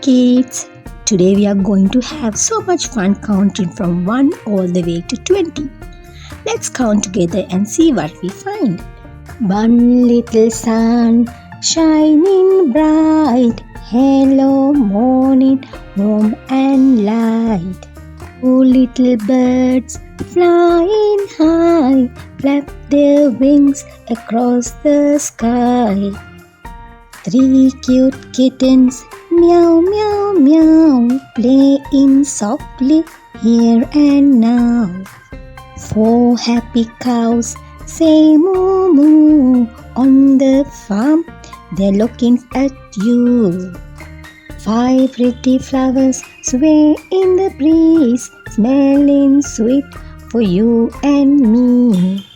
kids! Today we are going to have so much fun counting from 1 all the way to 20. Let's count together and see what we find. One little sun shining bright. Hello morning, warm and light. Two little birds flying high, flap their wings across the sky. Three cute kittens, meow meow meow, playing softly here and now. Four happy cows say moo moo on the farm, they're looking at you. Five pretty flowers sway in the breeze, smelling sweet for you and me.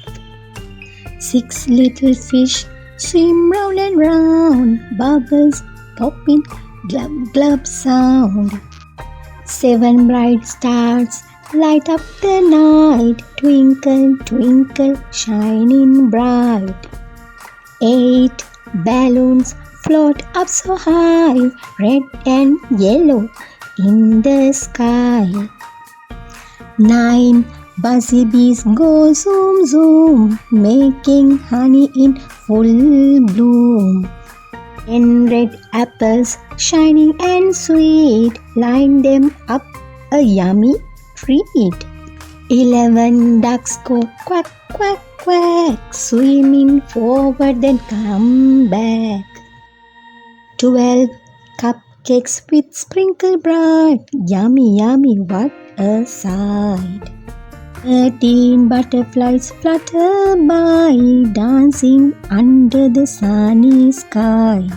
Six little fish swim round and round, bubbles popping, glub glub sound. Seven bright stars light up the night, twinkle twinkle shining bright. Eight balloons float up so high, red and yellow in the sky. Nine buzzy bees go zoom zoom, making honey in full bloom. 10 red apples shining and sweet, line them up a yummy treat. 11 ducks go quack quack quack, swimming forward then come back. 12 cupcakes with sprinkle bright, yummy yummy what a sight. 13 butterflies flutter by, dancing under the sunny sky.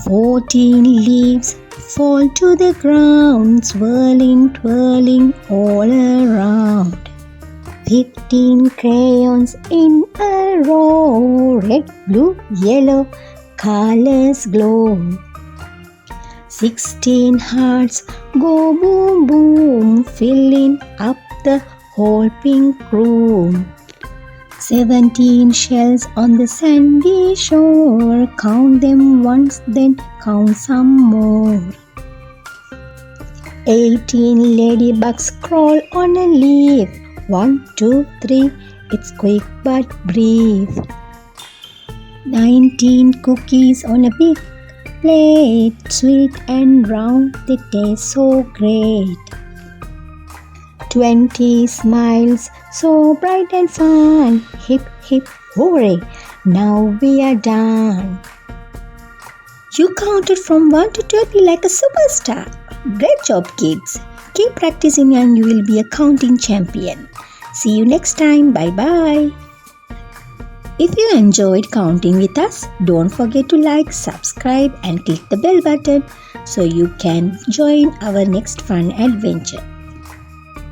14 leaves fall to the ground, swirling, twirling all around. 15 crayons in a row, red, blue, yellow, colors glow. 16 hearts go boom boom, filling up the whole pink room. 17 shells on the sandy shore, count them once then count some more. 18 ladybugs crawl on a leaf, 1, 2, 3, it's quick but brief. 19 cookies on a big plate, sweet and round, they taste so great. 20 smiles so bright and fun, hip hip hooray, now we are done. You counted from 1 to 20 like a superstar. Great job, kids. Keep practicing and you will be a counting champion. See you next time. Bye bye. If you enjoyed counting with us, don't forget to like, subscribe and click the bell button so you can join our next fun adventure.